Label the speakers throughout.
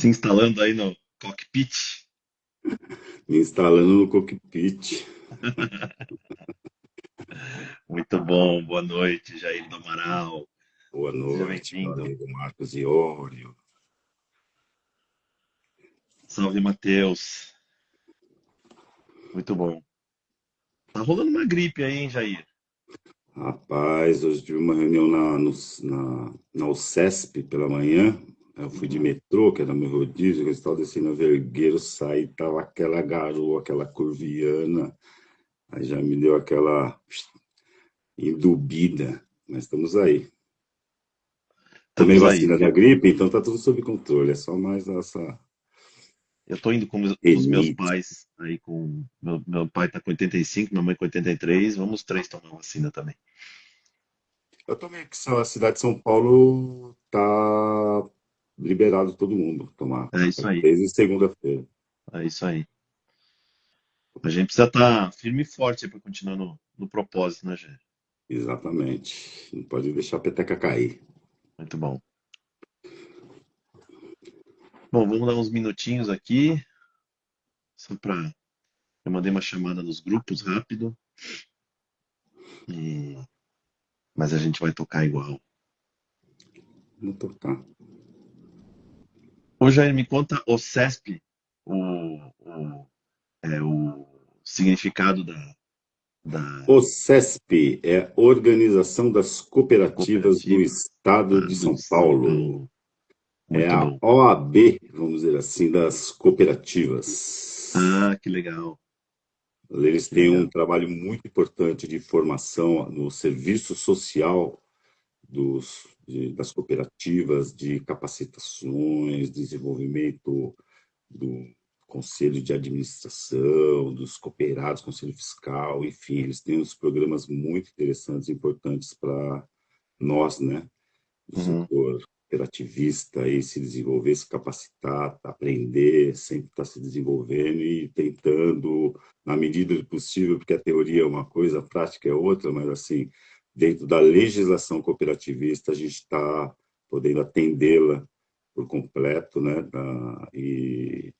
Speaker 1: Se instalando aí no cockpit.
Speaker 2: Me instalando no cockpit.
Speaker 1: Muito bom, boa noite, Jair do Amaral.
Speaker 2: Boa
Speaker 1: Seja
Speaker 2: noite, meu
Speaker 1: bem-vindo.
Speaker 2: amigo Marcos Iório.
Speaker 1: Salve, Matheus. Muito bom. Tá rolando uma gripe aí, hein, Jair?
Speaker 2: Rapaz, hoje tive uma reunião na UCESP pela manhã. Eu fui de
Speaker 1: Uhum.
Speaker 2: metrô, que era meu rodízio, eu estava descendo a Vergueiro, saí, tava aquela garoa, aquela curviana. Aí já me deu aquela endubida. Mas estamos aí. Tomei
Speaker 1: Estamos aí,
Speaker 2: vacina da
Speaker 1: viu?
Speaker 2: gripe, então tá tudo sob controle. É só mais essa
Speaker 1: Eu tô indo com os meus
Speaker 2: renite.
Speaker 1: pais, aí com... Meu pai tá com 85, minha mãe com 83, vamos os três tomar vacina também.
Speaker 2: Eu tomei que a cidade de São Paulo tá liberado todo mundo tomar.
Speaker 1: É isso aí,
Speaker 2: Desde segunda-feira.
Speaker 1: é isso aí. A gente precisa estar firme e forte para continuar no propósito, né, Jair?
Speaker 2: Exatamente. Não pode deixar a peteca cair.
Speaker 1: Muito bom. Bom, vamos dar uns minutinhos aqui, só para... Eu mandei uma chamada nos grupos rápido, e... mas a gente vai tocar igual.
Speaker 2: Vamos tocar.
Speaker 1: Ô, Jair, me conta o CESP, o significado da
Speaker 2: O CESP é Organização das Cooperativas do
Speaker 1: cooperativa
Speaker 2: Estado de
Speaker 1: do
Speaker 2: São
Speaker 1: São
Speaker 2: Paulo.
Speaker 1: Paulo.
Speaker 2: É
Speaker 1: Muito
Speaker 2: a
Speaker 1: bom.
Speaker 2: OAB, vamos dizer assim, das cooperativas.
Speaker 1: Ah, que legal,
Speaker 2: Eles
Speaker 1: que
Speaker 2: têm um
Speaker 1: legal.
Speaker 2: trabalho muito importante de formação no serviço social das cooperativas, de capacitações, desenvolvimento do conselho de administração, dos cooperados, conselho fiscal, enfim, eles têm uns programas muito interessantes e importantes para nós, né, do
Speaker 1: Uhum.
Speaker 2: setor cooperativista, aí se desenvolver, se capacitar, aprender, sempre estar se desenvolvendo e tentando, na medida do possível, porque a teoria é uma coisa, a prática é outra, mas assim, dentro da legislação cooperativista, a gente está podendo atendê-la por completo, né, e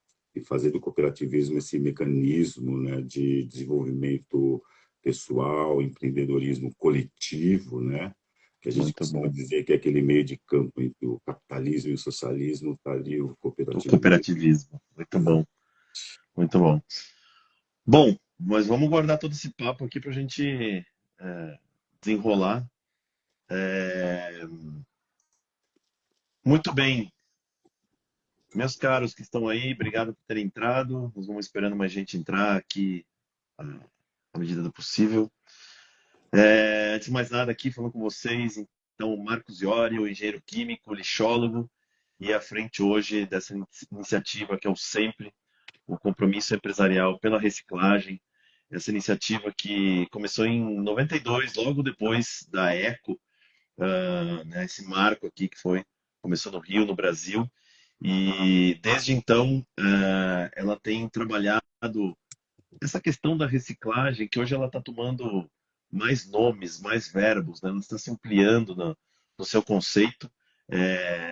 Speaker 2: fazer do cooperativismo esse mecanismo, né, de desenvolvimento pessoal, empreendedorismo coletivo, né, que a gente
Speaker 1: Muito
Speaker 2: costuma
Speaker 1: bom.
Speaker 2: dizer que é aquele meio de campo entre o capitalismo e o socialismo, está ali o
Speaker 1: O
Speaker 2: cooperativismo.
Speaker 1: cooperativismo. Muito
Speaker 2: Exato.
Speaker 1: bom, muito bom. Bom, mas vamos guardar todo esse papo aqui para a gente desenrolar. É, muito bem, meus caros que estão aí, obrigado por terem entrado. Nós vamos esperando mais gente entrar aqui à medida do possível. Antes de mais nada, aqui falando com vocês, então, Marcos Iori, o engenheiro químico, lixólogo, e à frente hoje dessa iniciativa que é o Sempre, o compromisso empresarial pela reciclagem. Essa iniciativa que começou em 92, logo depois da Eco, né, esse marco aqui que foi, começou no Rio, no Brasil, e desde então ela tem trabalhado essa questão da reciclagem, que hoje ela está tomando mais nomes, mais verbos, né? Ela está se ampliando no seu conceito.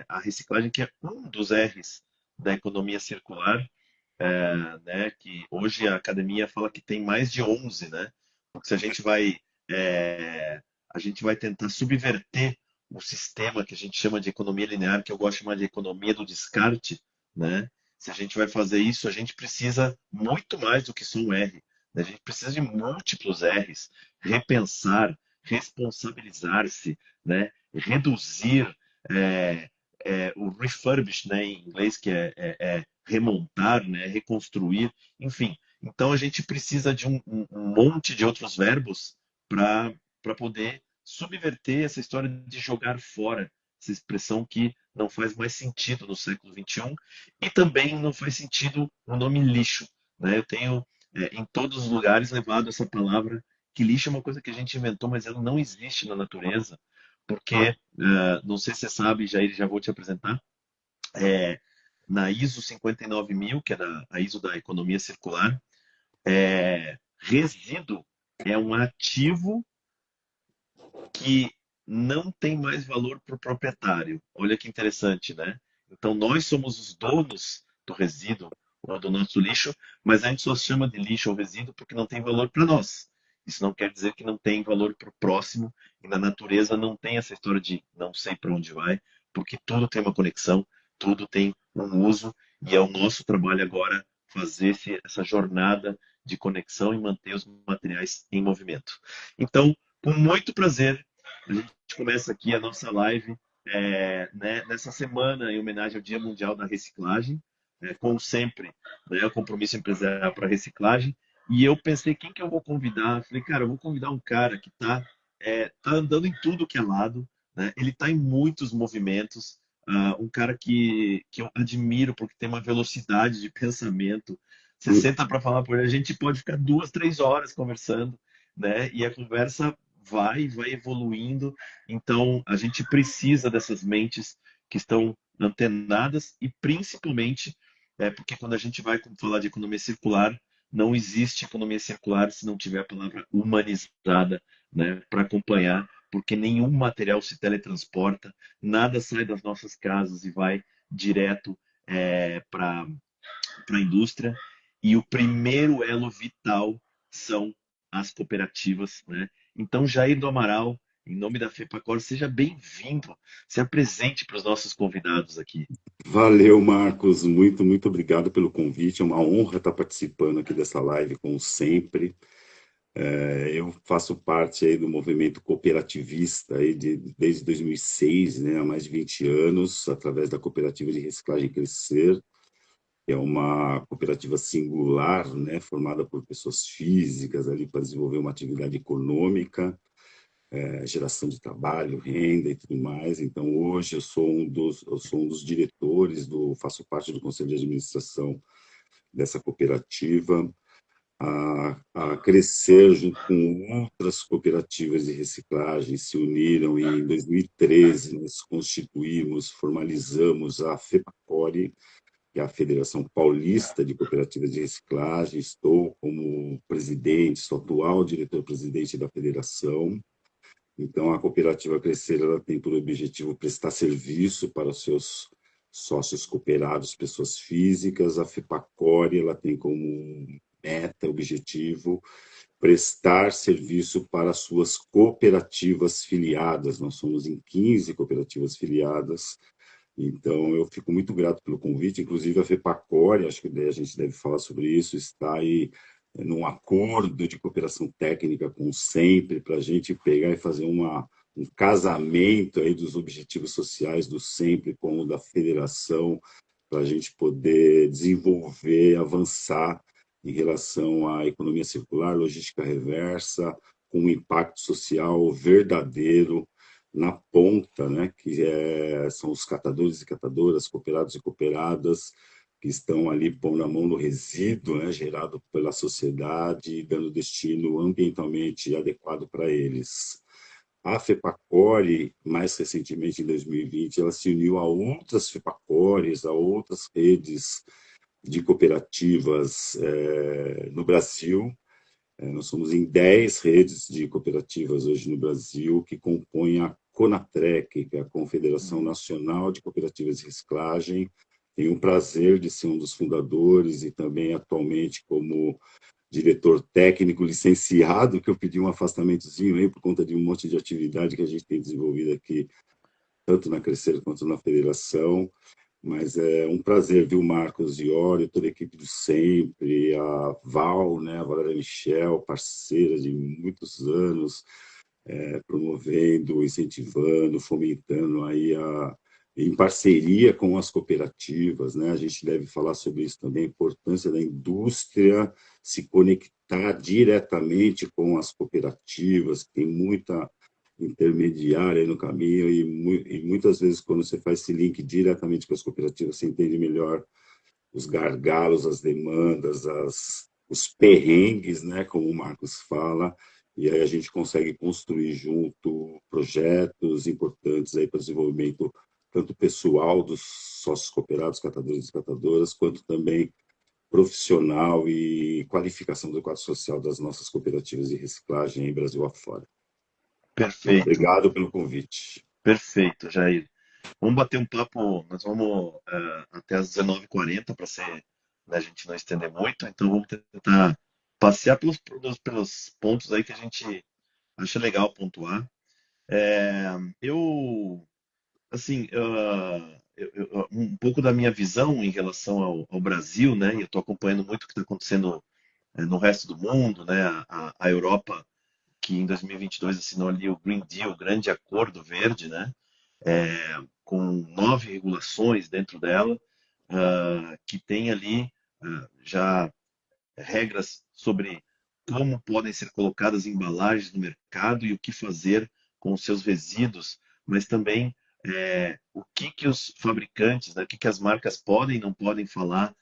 Speaker 1: A reciclagem que é um dos R's da economia circular, né? Que hoje a academia fala que tem mais de 11, né? Porque se é, a gente vai tentar subverter o sistema que a gente chama de economia linear, que eu gosto de chamar de economia do descarte, né? Se a gente vai fazer isso, a gente precisa muito mais do que só um R, né? A gente precisa de múltiplos R's, repensar, responsabilizar-se, né? Reduzir o refurbish, né, em inglês, que é remontar, né, reconstruir, enfim. Então a gente precisa de um monte de outros verbos para poder subverter essa história de jogar fora, essa expressão que não faz mais sentido no século XXI e também não faz sentido o nome lixo. Né? Eu tenho em todos os lugares levado essa palavra, que lixo é uma coisa que a gente inventou, mas ela não existe na natureza, porque, não sei se você sabe, Jair, já vou te apresentar, é, na ISO 59000, que é a ISO da economia circular, resíduo é um ativo que não tem mais valor para o proprietário. Olha que interessante, né? Então, nós somos os donos do resíduo, ou do nosso lixo, mas a gente só chama de lixo ou resíduo porque não tem valor para nós. Isso não quer dizer que não tem valor para o próximo, e na natureza não tem essa história de não sei para onde vai, porque tudo tem uma conexão, tudo tem um uso, e é o nosso trabalho agora fazer essa jornada de conexão e manter os materiais em movimento. Então, com muito prazer, a gente começa aqui a nossa live né, nessa semana em homenagem ao Dia Mundial da Reciclagem, como sempre, né, o compromisso empresarial para reciclagem. E eu pensei, quem que eu vou convidar? Falei, cara, eu vou convidar um cara que tá andando em tudo que é lado, né? Ele está em muitos movimentos, um cara que eu admiro porque tem uma velocidade de pensamento. Você senta para falar por ele, a gente pode ficar 2, 3 horas conversando, né? E a conversa vai evoluindo. Então, a gente precisa dessas mentes que estão antenadas e principalmente porque quando a gente vai falar de economia circular, não existe economia circular se não tiver a palavra humanizada, né, para acompanhar, porque nenhum material se teletransporta, nada sai das nossas casas e vai direto para a indústria. E o primeiro elo vital são as cooperativas, né? Então, Jair do Amaral, em nome da FEPACOR, seja bem-vindo, se apresente para os nossos convidados aqui.
Speaker 2: Valeu, Marcos. Muito, muito obrigado pelo convite. É uma honra estar participando aqui dessa live, como sempre. Eu faço parte aí do movimento cooperativista aí desde 2006, né, há mais de 20 anos, através da Cooperativa de Reciclagem Crescer, que é uma cooperativa singular, né, formada por pessoas físicas ali para desenvolver uma atividade econômica, geração de trabalho, renda e tudo mais. Então, hoje eu sou um dos diretores, faço parte do conselho de administração dessa cooperativa, a crescer junto com outras cooperativas de reciclagem, se uniram e em 2013 nós constituímos, formalizamos a FEPACORE, que é a Federação Paulista de Cooperativas de Reciclagem. Estou como presidente, sou atual diretor-presidente da federação. Então, a cooperativa Crescer ela tem por objetivo prestar serviço para os seus sócios cooperados, pessoas físicas. A FEPACORE ela tem como meta, objetivo, prestar serviço para as suas cooperativas filiadas. Nós somos em 15 cooperativas filiadas. Então, eu fico muito grato pelo convite. Inclusive, a FEPACORE, acho que a gente deve falar sobre isso, está aí num acordo de cooperação técnica com o Sempre, para a gente pegar e fazer um casamento aí dos objetivos sociais do Sempre com o da federação, para a gente poder desenvolver, avançar em relação à economia circular, logística reversa, com um impacto social verdadeiro na ponta, né, são os catadores e catadoras, cooperados e cooperadas, que estão ali pondo a mão no resíduo, né, gerado pela sociedade, dando destino ambientalmente adequado para eles. A FEPACORE, mais recentemente, em 2020, ela se uniu a outras FEPACORES, a outras redes de cooperativas no Brasil. Nós somos em 10 redes de cooperativas hoje no Brasil, que compõem a CONATREC, que é a Confederação Nacional de Cooperativas de Reciclagem. Tenho o prazer de ser um dos fundadores e também atualmente como diretor técnico licenciado, que eu pedi um afastamentozinho aí por conta de um monte de atividade que a gente tem desenvolvido aqui, tanto na Crescer quanto na Federação. Mas é um prazer, viu, Marcos Iori, toda a equipe do Sempre, a Val, né, a Valéria Michel, parceira de muitos anos, promovendo, incentivando, fomentando aí em parceria com as cooperativas, né? A gente deve falar sobre isso também, a importância da indústria se conectar diretamente com as cooperativas, que tem muita intermediária no caminho e muitas vezes quando você faz esse link diretamente com as cooperativas, você entende melhor os gargalos, as demandas, os perrengues, né, como o Marcos fala, e aí a gente consegue construir junto projetos importantes aí para o desenvolvimento tanto pessoal dos sócios cooperados, catadores e catadoras, quanto também profissional e qualificação do quadro social das nossas cooperativas de reciclagem em Brasil afora. Então,
Speaker 1: Perfeito,
Speaker 2: obrigado pelo convite.
Speaker 1: perfeito, Jair. Vamos bater um papo, nós vamos até as 19h40 para ser, né, a gente não estender muito, então vamos tentar passear pelos pontos aí que a gente acha legal pontuar. É, eu, assim, um pouco da minha visão em relação ao Brasil, né, e eu estou acompanhando muito o que está acontecendo no resto do mundo, né, a Europa que em 2022 assinou ali o Green Deal, o Grande Acordo Verde, né? Com 9 regulações dentro dela, que tem ali já regras sobre como podem ser colocadas embalagens no mercado e o que fazer com os seus resíduos, mas também o que os fabricantes, né, o que as marcas podem e não podem falar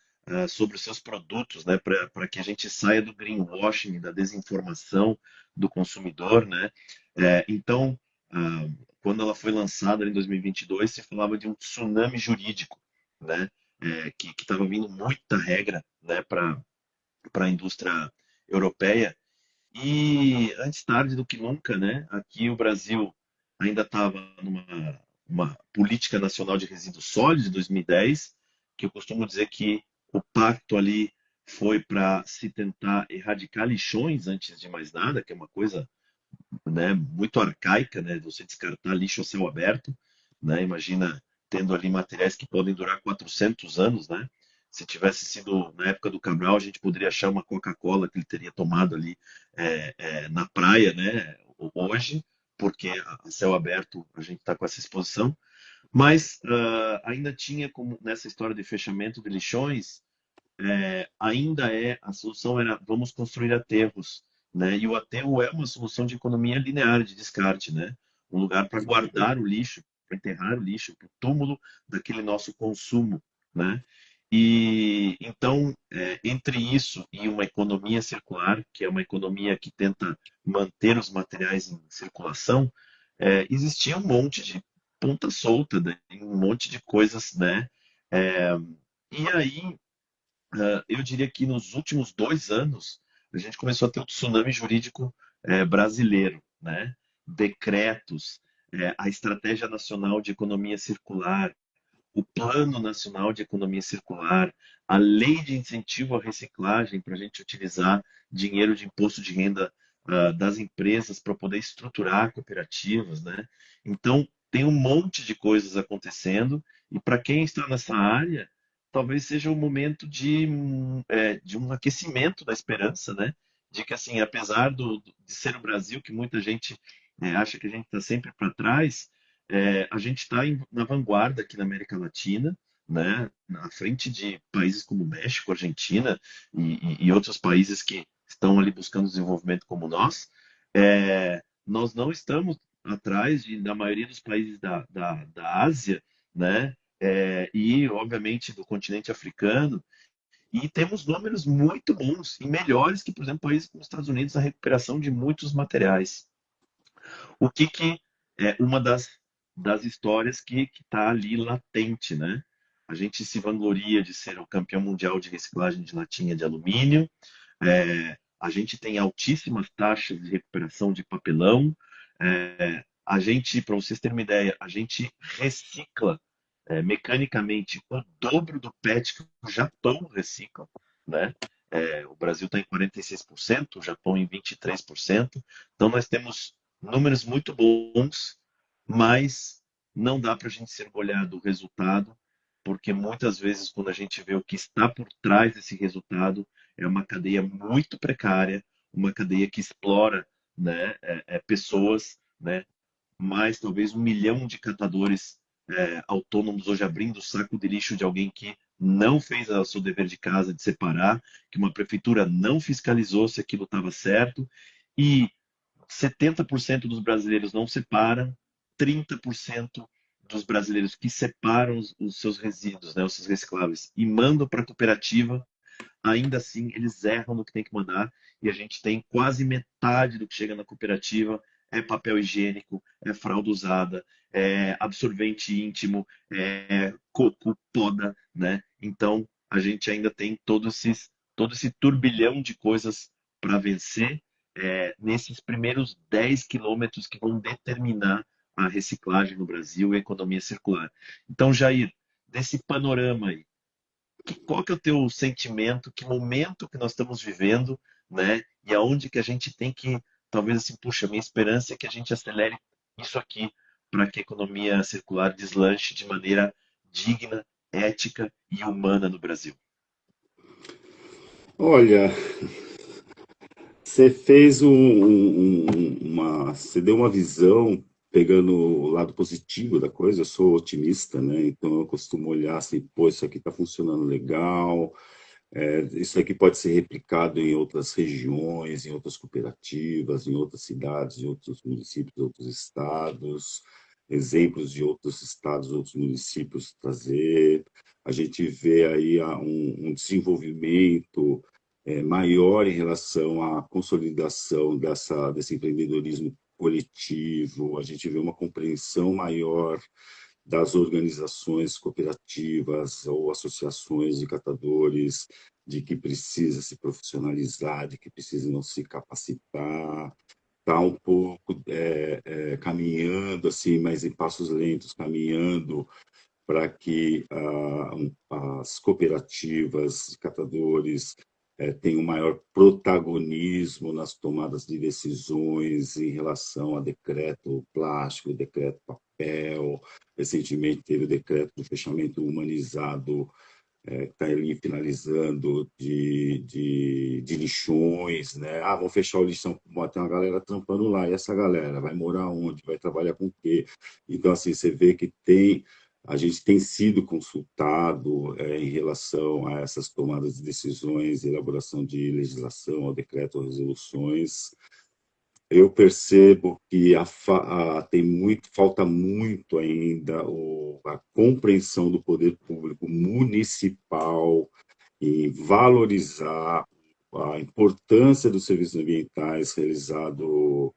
Speaker 1: sobre os seus produtos, né, para que a gente saia do greenwashing, da desinformação do consumidor, né? Então, quando ela foi lançada em 2022, se falava de um tsunami jurídico, né? Que estava vindo muita regra, né, para a indústria europeia. E antes tarde do que nunca, né? Aqui o Brasil ainda estava numa uma política nacional de resíduos sólidos de 2010, que eu costumo dizer que o pacto ali foi para se tentar erradicar lixões antes de mais nada, que é uma coisa, né, muito arcaica, né? Você descartar lixo a céu aberto, né? Imagina tendo ali materiais que podem durar 400 anos, né? Se tivesse sido na época do Cabral, a gente poderia achar uma Coca-Cola que ele teria tomado ali na praia, né? Hoje, porque a céu aberto a gente está com essa exposição. Mas ainda tinha como nessa história de fechamento de lixões, ainda a solução era vamos construir aterros, né? E o aterro é uma solução de economia linear de descarte, né? Um lugar para guardar o lixo, para enterrar o lixo, para o túmulo daquele nosso consumo, né? E então, entre isso e uma economia circular, que é uma economia que tenta manter os materiais em circulação, existia um monte de ponta solta, né? Um monte de coisas, né? É, e aí eu diria que nos últimos 2 anos a gente começou a ter o tsunami jurídico brasileiro, né? Decretos, a Estratégia Nacional de Economia Circular, o Plano Nacional de Economia Circular, a Lei de Incentivo à Reciclagem para a gente utilizar dinheiro de imposto de renda das empresas para poder estruturar cooperativas, né? Então tem um monte de coisas acontecendo e para quem está nessa área talvez seja o momento de um aquecimento da esperança, né? De que, assim, apesar de ser o Brasil, que muita gente acha que a gente está sempre para trás, a gente está na vanguarda aqui na América Latina, né? Na frente de países como México, Argentina e outros países que estão ali buscando desenvolvimento como nós. Nós não estamos atrás da maioria dos países da Ásia, né? E, obviamente, do continente africano, e temos números muito bons e melhores que, por exemplo, países como os Estados Unidos na recuperação de muitos materiais. O que é uma das histórias que está ali latente, né? A gente se vangloria de ser o campeão mundial de reciclagem de latinha de alumínio, a gente tem altíssimas taxas de recuperação de papelão, a gente, para vocês terem uma ideia, a gente recicla mecanicamente o dobro do PET que o Japão recicla, né? O Brasil está em 46%, o Japão em 23%. Então nós temos números muito bons, mas não dá para a gente se orgulhar do resultado, porque muitas vezes quando a gente vê o que está por trás desse resultado, é uma cadeia muito precária, uma cadeia que explora, né, pessoas, né, mais talvez 1 milhão de catadores autônomos hoje abrindo o saco de lixo de alguém que não fez o seu dever de casa de separar, que uma prefeitura não fiscalizou se aquilo estava certo, e 70% dos brasileiros não separam, 30% dos brasileiros que separam os seus resíduos, né, os seus recicláveis, e mandam para a cooperativa, ainda assim eles erram no que tem que mandar e a gente tem quase metade do que chega na cooperativa é papel higiênico, é fralda usada, é absorvente íntimo, é coco, poda, né? Então a gente ainda tem todo esse turbilhão de coisas para vencer nesses primeiros 10 quilômetros que vão determinar a reciclagem no Brasil e a economia circular. Então, Jair, desse panorama aí, qual que é o teu sentimento, que momento que nós estamos vivendo, né? E aonde que a gente tem que, talvez assim, puxa, minha esperança é que a gente acelere isso aqui para que a economia circular deslanche de maneira digna, ética e humana no Brasil.
Speaker 2: Olha, você fez você deu uma visão pegando o lado positivo da coisa. Eu sou otimista, né? Então eu costumo olhar assim, pô, isso aqui está funcionando legal. Isso aqui pode ser replicado em outras regiões, em outras cooperativas, em outras cidades, em outros municípios, outros estados. Exemplos de outros estados, outros municípios trazer. A gente vê aí um desenvolvimento maior em relação à consolidação desse empreendedorismo coletivo, a gente vê uma compreensão maior das organizações cooperativas ou associações de catadores, de que precisa se profissionalizar, de que precisam se capacitar, está um pouco caminhando assim, mas em passos lentos, caminhando para que as cooperativas de catadores tenham um maior protagonismo nas tomadas de decisões em relação a decreto plástico, decreto papel. Recentemente teve o decreto do fechamento humanizado, que está ali finalizando, de lixões, né? Ah, vão fechar o lixão, tem uma galera trampando lá, e essa galera vai morar onde? Vai trabalhar com o quê? Então, assim, você vê que a gente tem sido consultado em relação a essas tomadas de decisões, elaboração de legislação, ou decreto ou resoluções. Eu percebo que falta muito ainda a compreensão do poder público municipal e valorizar a importância dos serviços ambientais realizado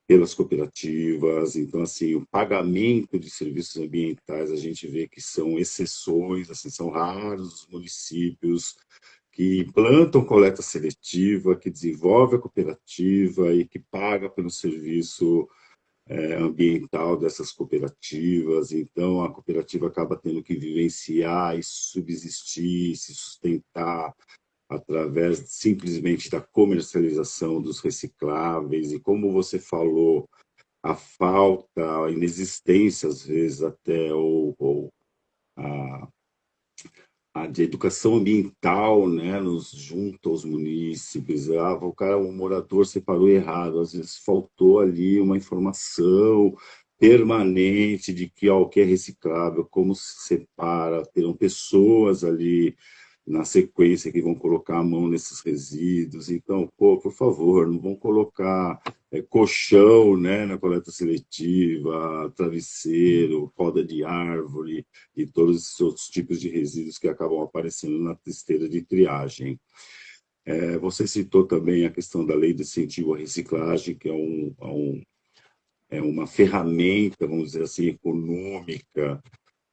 Speaker 2: pelas cooperativas. Então, assim, o pagamento de serviços ambientais, a gente vê que são exceções, assim, são raros os municípios que implantam coleta seletiva, que desenvolve a cooperativa e que paga pelo serviço ambiental dessas cooperativas. Então, a cooperativa acaba tendo que vivenciar e subsistir, se sustentar através simplesmente da comercialização dos recicláveis. E como você falou, a falta, a inexistência, às vezes, até, ou a a de educação ambiental, né, nos junto aos munícipes. Ah, o morador separou errado, às vezes faltou ali uma informação permanente de que ó, o que é reciclável, como se separa, terão pessoas ali na sequência que vão colocar a mão nesses resíduos. Então, pô, por favor, não vão colocar colchão, né, na coleta seletiva, travesseiro, poda de árvore e todos esses outros tipos de resíduos que acabam aparecendo na esteira de triagem. Você citou também a questão da lei de incentivo à reciclagem, que é uma ferramenta, vamos dizer assim, econômica,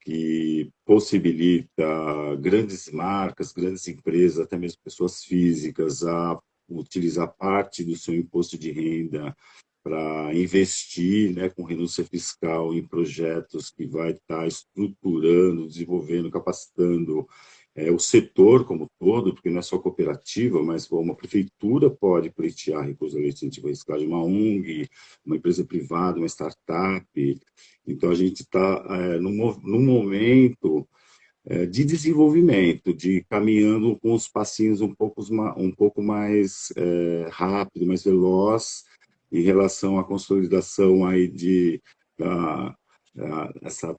Speaker 2: que possibilita grandes marcas, grandes empresas, até mesmo pessoas físicas, a utilizar parte do seu imposto de renda para investir, né, com renúncia fiscal em projetos que vai estar estruturando, desenvolvendo, capacitando o setor como um todo, porque não é só cooperativa, mas uma prefeitura pode pleitear recurso de incentivo à reciclagem, uma ONG, uma empresa privada, uma startup. Então, a gente está num momento de desenvolvimento, de caminhando com os passinhos um pouco mais rápido, mais veloz, em relação à consolidação aí essa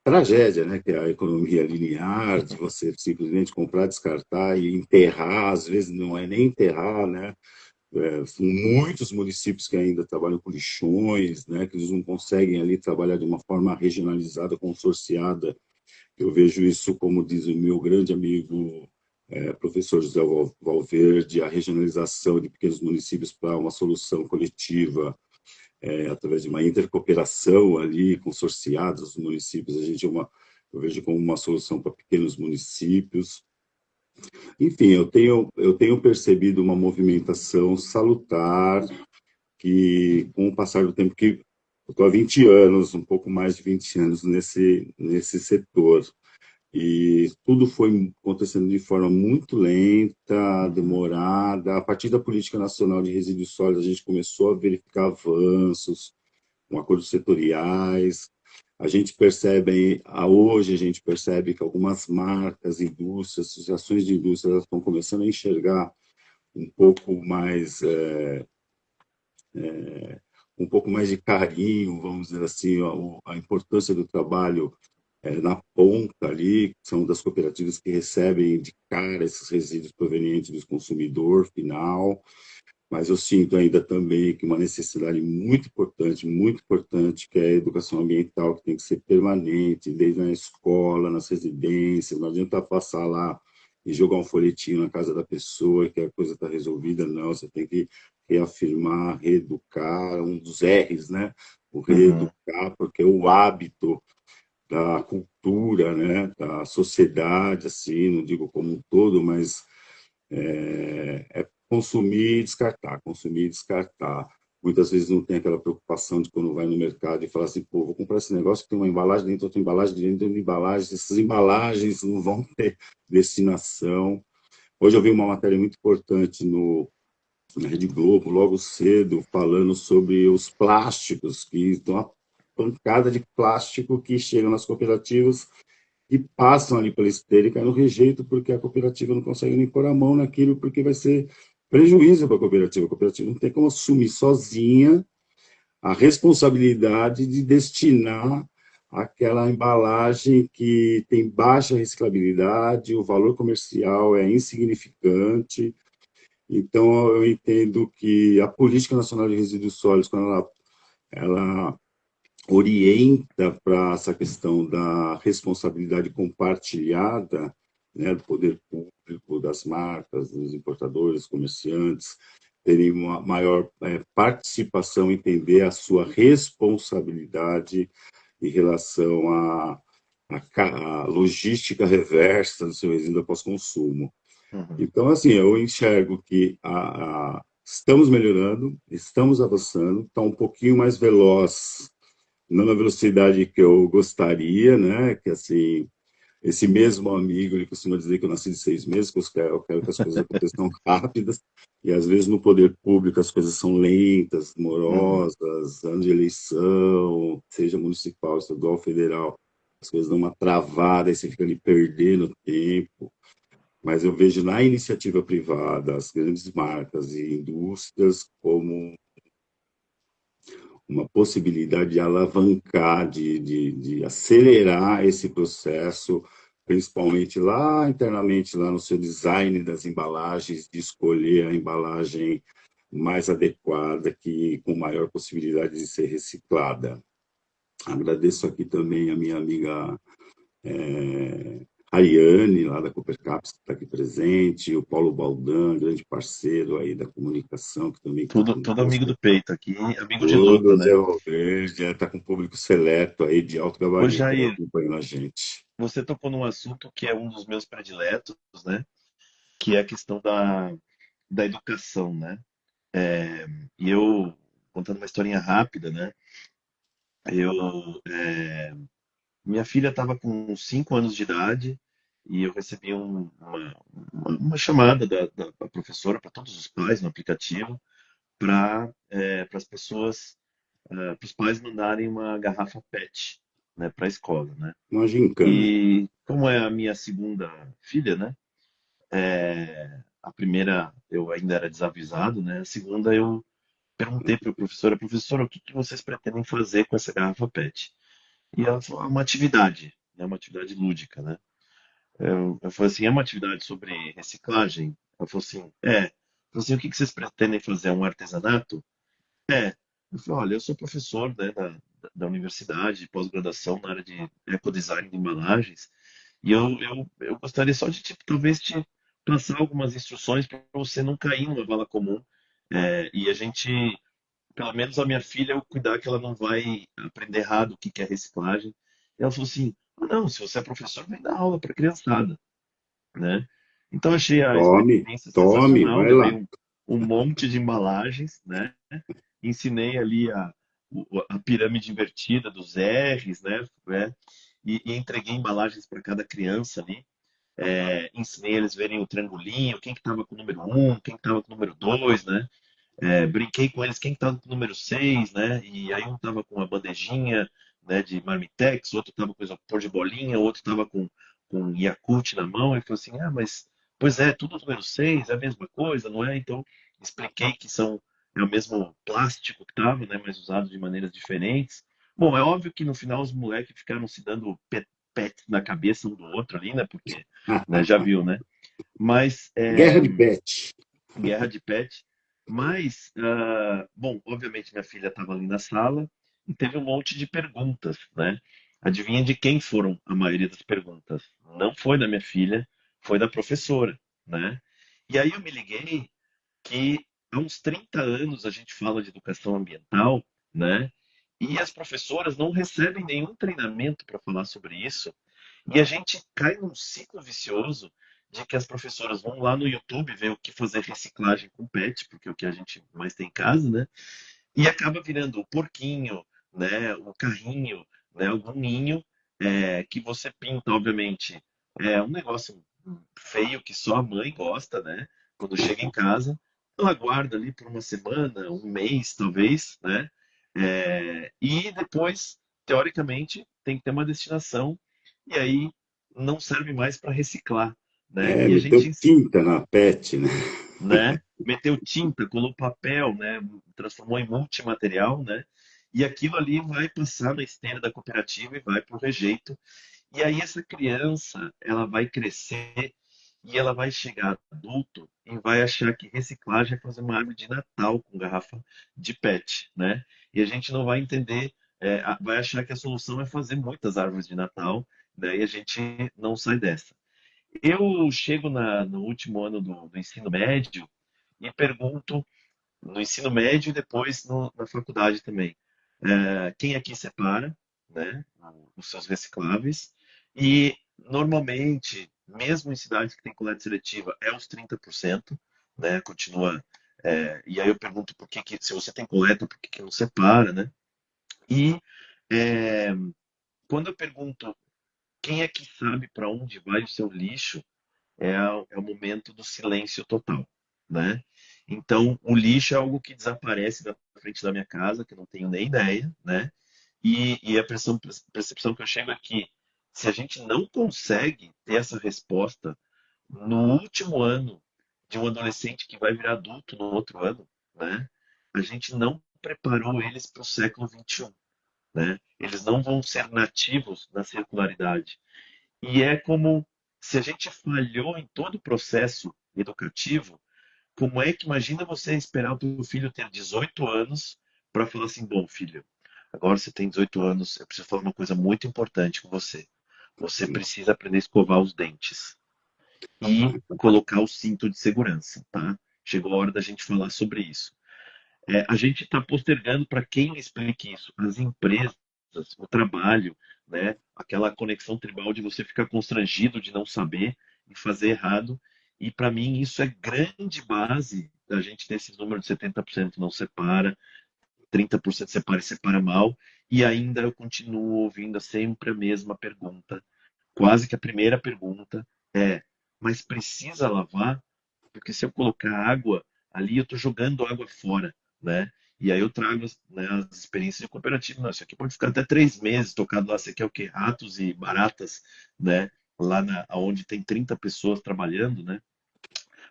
Speaker 2: tragédia, né, que é a economia linear, de você simplesmente comprar, descartar e enterrar, às vezes não é nem enterrar, né? São muitos municípios que ainda trabalham com lixões, né, que eles não conseguem ali trabalhar de uma forma regionalizada, consorciada. Eu vejo isso, como diz o meu grande amigo, professor José Valverde, a regionalização de pequenos municípios para uma solução coletiva, através de uma intercooperação ali, consorciada dos municípios. Eu vejo como uma solução para pequenos municípios. Enfim, eu tenho percebido uma movimentação salutar que, com o passar do tempo, que Eu estou há 20 anos, um pouco mais de 20 anos nesse setor. E tudo foi acontecendo de forma muito lenta, demorada. A partir da Política Nacional de Resíduos Sólidos, a gente começou a verificar avanços, com acordos setoriais. Hoje a gente percebe que algumas marcas, indústrias, associações de indústrias elas estão começando a enxergar um pouco mais, um pouco mais de carinho, vamos dizer assim, a importância do trabalho na ponta ali, que são das cooperativas que recebem de cara esses resíduos provenientes do consumidor final. Mas eu sinto ainda também que uma necessidade muito importante, que é a educação ambiental, que tem que ser permanente, desde na escola, nas residências. Não adianta passar lá e jogar um folhetinho na casa da pessoa que a coisa está resolvida, não. Você tem que reafirmar, reeducar, um dos R's, né? O
Speaker 1: Uhum.
Speaker 2: reeducar, porque o hábito da cultura, né, da sociedade, assim, não digo como um todo, mas é consumir e descartar, consumir e descartar. Muitas vezes não tem aquela preocupação de quando vai no mercado e fala assim, pô, vou comprar esse negócio que tem uma embalagem dentro, outra embalagem dentro de embalagem, essas embalagens não vão ter destinação. Hoje eu vi uma matéria muito importante na Rede Globo, logo cedo, falando sobre os plásticos, que estão uma pancada de plástico que chegam nas cooperativas e passam ali pela esteira e caem no rejeito porque a cooperativa não consegue nem pôr a mão naquilo porque vai ser prejuízo para a cooperativa. A cooperativa não tem como assumir sozinha a responsabilidade de destinar aquela embalagem que tem baixa reciclabilidade, o valor comercial é insignificante. Então, eu entendo que a Política Nacional de Resíduos Sólidos, quando ela orienta para essa questão da responsabilidade compartilhada, né, do poder público, das marcas, dos importadores, comerciantes, terem uma maior participação, entender a sua responsabilidade em relação à logística reversa do seu resíduo pós-consumo.
Speaker 1: Uhum.
Speaker 2: Então, assim, eu enxergo que estamos melhorando, estamos avançando, está um pouquinho mais veloz, não na velocidade que eu gostaria, né? Que assim, esse mesmo amigo, ele costuma dizer que eu nasci de 6 meses, que eu quero que as coisas aconteçam rápidas, e às vezes no poder público as coisas são lentas,
Speaker 1: Uhum.
Speaker 2: demorosas, ano de eleição, seja municipal, estadual, federal, as coisas dão uma travada, e você fica ali perdendo tempo. Mas eu vejo na iniciativa privada as grandes marcas e indústrias como uma possibilidade de alavancar, de acelerar esse processo, principalmente lá internamente, lá no seu design das embalagens, de escolher a embalagem mais adequada, que com maior possibilidade de ser reciclada. Agradeço aqui também a minha amiga Ariane, lá da Coopercaps, que está aqui presente, o Paulo Baldan, grande parceiro aí da comunicação, que também está
Speaker 1: Tudo amigo
Speaker 2: conosco.
Speaker 1: do peito aqui, amigo de luta,
Speaker 2: Tudo
Speaker 1: né?
Speaker 2: Zé Verde, está com um público seleto aí de alto
Speaker 1: Ô,
Speaker 2: gabarito
Speaker 1: Jair,
Speaker 2: acompanhando a gente.
Speaker 1: você tocou num assunto que é um dos meus prediletos, né? Que é a questão da educação, né? E eu, contando uma historinha rápida, né? Eu, minha filha estava com 5 anos de idade e eu recebi uma chamada da professora para todos os pais no aplicativo para as pessoas, para os pais mandarem uma garrafa PET, né, para a escola, né?
Speaker 2: Uma gincana.
Speaker 1: E como é a minha segunda filha, né? A primeira eu ainda era desavisado, né? A segunda eu perguntei para a professora, o que que vocês pretendem fazer com essa garrafa PET? E ela falou, uma atividade, né? Uma atividade lúdica, né? Eu falei assim, é uma atividade sobre reciclagem? Ela falou assim, é. Eu falei assim, o que que vocês pretendem fazer? Um artesanato? É. Eu falei, olha, eu sou professor, né, da universidade, de pós-graduação na área de ecodesign de embalagens, e eu gostaria só de, tipo, talvez te passar algumas instruções para você não cair numa vala comum. E a gente, pelo menos a minha filha, eu cuidar que ela não vai aprender errado o que que é reciclagem. E ela falou assim, "Ah, não, se você é professor, vem dar aula para criançada, né? Então achei a
Speaker 2: Tome,
Speaker 1: experiência
Speaker 2: tome,
Speaker 1: sensacional,
Speaker 2: vai
Speaker 1: levei
Speaker 2: lá.
Speaker 1: um monte de embalagens, né? Ensinei ali a pirâmide invertida dos R's, né? E entreguei embalagens para cada criança ali. Ensinei eles verem o triangulinho, quem que estava com o número um, quem que estava com o número 2, né? Brinquei com eles quem estava com o número 6, né? E aí um estava com uma bandejinha, né, de Marmitex, outro estava com isopor de bolinha, outro estava com Yakult na mão, e falou assim, mas, pois é, tudo número 6 é a mesma coisa, não é? Então, expliquei que é o mesmo plástico que estava, né, mas usado de maneiras diferentes. Bom, é óbvio que no final os moleques ficaram se dando pet na cabeça um do outro ali, né, porque, né, já viu, né? Mas,
Speaker 2: Guerra de pet.
Speaker 1: guerra de pet. Mas, bom, obviamente minha filha estava ali na sala e teve um monte de perguntas, né? Adivinha de quem foram a maioria das perguntas? Não foi da minha filha, foi da professora, né? E aí eu me liguei que há uns 30 anos a gente fala de educação ambiental, né? E as professoras não recebem nenhum treinamento para falar sobre isso. E a gente cai num ciclo vicioso de que as professoras vão lá no YouTube ver o que fazer reciclagem com pet, porque é o que a gente mais tem em casa, né? E acaba virando o porquinho, né? O carrinho, né? Algum ninho que você pinta, obviamente. É um negócio feio que só a mãe gosta, né? Quando chega em casa, ela guarda ali por uma semana, um mês, talvez, né? E depois, teoricamente, tem que ter uma destinação e aí não serve mais para reciclar, né? E a
Speaker 2: Meteu
Speaker 1: gente,
Speaker 2: tinta na pet, né?
Speaker 1: né? Meteu tinta, colou papel, né? Transformou em multimaterial, né? E aquilo ali vai passar na esteira da cooperativa e vai para o rejeito. E aí essa criança, ela vai crescer e ela vai chegar adulto e vai achar que reciclagem é fazer uma árvore de Natal com garrafa de PET, né? E a gente não vai entender, vai achar que a solução é fazer muitas árvores de Natal, né? E a gente não sai dessa. Eu chego no último ano do ensino médio e pergunto, no ensino médio e depois na faculdade também, quem aqui separa, né, os seus recicláveis? E normalmente, mesmo em cidades que têm coleta seletiva, é os 30%, né, continua. E aí eu pergunto se você tem coleta, por que que não separa, né? E é, quando eu pergunto quem é que sabe para onde vai o seu lixo, é o momento do silêncio total, né? Então, o lixo é algo que desaparece da frente da minha casa, que eu não tenho nem ideia, né? E a percepção que eu chego é que se a gente não consegue ter essa resposta no último ano de um adolescente que vai virar adulto no outro ano, né? A gente não preparou eles para o século XXI, né? Eles não vão ser nativos na circularidade. E é como se a gente falhou em todo o processo educativo, como é que imagina você esperar o teu filho ter 18 anos para falar assim, bom, filho, agora você tem 18 anos, eu preciso falar uma coisa muito importante com você. Você precisa aprender a escovar os dentes e colocar o cinto de segurança, tá? Chegou a hora da gente falar sobre isso. A gente está postergando para quem explique isso. As empresas, o trabalho, né? Aquela conexão tribal de você ficar constrangido de não saber e fazer errado. E para mim isso é grande base da gente ter esses números de 70% não separa, 30% separa e separa mal. E ainda eu continuo ouvindo sempre a mesma pergunta. Quase que a primeira pergunta é: mas precisa lavar? Porque se eu colocar água ali, eu estou jogando água fora, né? E aí eu trago, né, as experiências de cooperativa. Não, isso aqui pode ficar até 3 meses tocado lá. Você quer o quê? Ratos e baratas, né? Lá onde tem 30 pessoas trabalhando, né?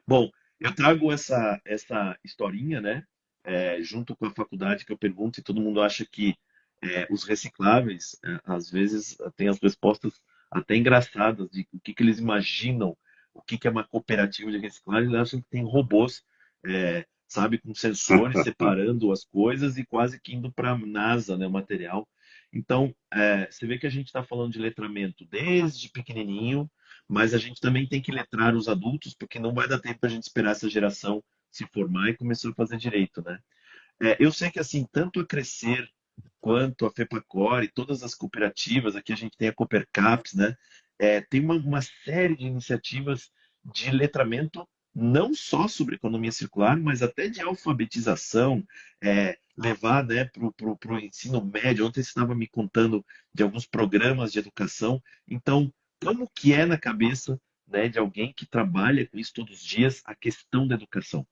Speaker 1: Bom, eu trago essa historinha, né? Junto com a faculdade que eu pergunto e todo mundo acha que os recicláveis, às vezes, têm as respostas até engraçadas de o que eles imaginam, o que é uma cooperativa de reciclagem. Eles acham que tem robôs, sabe, com sensores separando as coisas e quase que indo para a NASA, né, o material. Então, você vê que a gente está falando de letramento desde pequenininho, mas a gente também tem que letrar os adultos, porque não vai dar tempo para a gente esperar essa geração se formar e começar a fazer direito, né? Eu sei que assim, tanto a Crescer quanto a FEPACOR e todas as cooperativas, aqui a gente tem a Coopercaps, né? Tem uma série de iniciativas de letramento não só sobre economia circular, mas até de alfabetização, levar, né, para o ensino médio. Ontem você estava me contando de alguns programas de educação. Então, como que é na cabeça, né, de alguém que trabalha com isso todos os dias, a questão da educação?